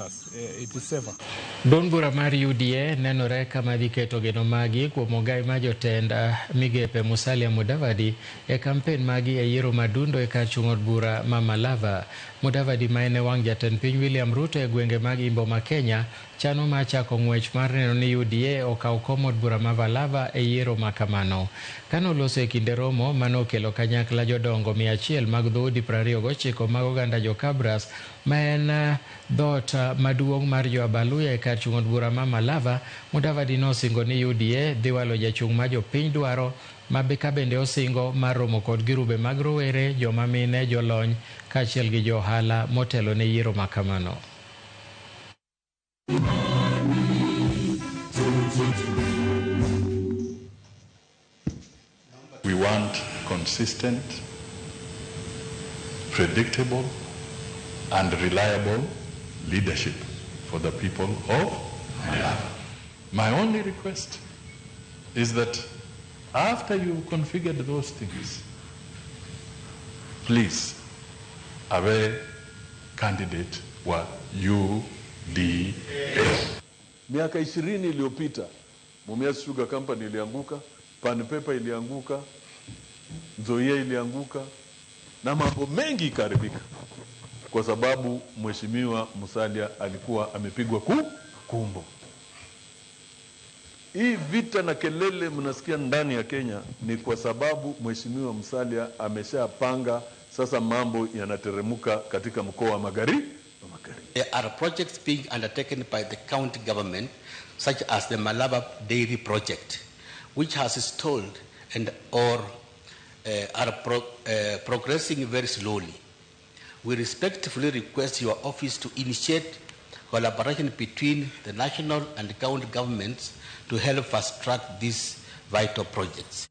us. It is safer. Don bura mar UDA nenore kama dhi keto geno magi kuom ogai ma jotend migepe Musalia Mudavadi e kampen magi e yiero madundo e kar chung' od bura ma Malava. Mudavadi ma en wang jatend piny William Ruto e gwenge mag Imbo ma Kenya chano ma chako ng'wech mar neno ni UDA okaw kom od bura ma Malava e yiero ma kamano. Kanoloso e kinde romo manokelo kanyakla jodongo 100 mag dhoudi 29 mag oganda jo Kabras ma en dhot maduong' mar jo Abaluya e kar chung' od bura ma Malava. Mudavadi nosingo ni UDA dhi walo jachung' ma jopiny dwaro ma bende osingo mar romo kod girube mag rowere, joma mine, jolony kaachiel gi johala motelo ne yiero ma kamano. We want consistent, predictable, and reliable leadership for the people of Malava. My only request is that after you configured those things, please, awe candidate wa UDA. Miaka 20 iliyopita, Mumias Sugar Company ilianguka, Pan Paper ilianguka, Nzoia ilianguka, na mambo mengi ikaribika. Kwa sababu Mheshimiwa Musalia alikuwa amepigwa kumbo. Hii vita na kelele mnasikia ndani ya Kenya ni kwa sababu Mheshimiwa Musalia ameshapanga sasa mambo yanateremuka katika mkoa wa Magharibi. There are projects being undertaken by the county government, such as the Malava Dairy Project, which has stalled and are progressing very slowly. We respectfully request your office to initiate collaboration between the national and county governments to help fast track these vital projects.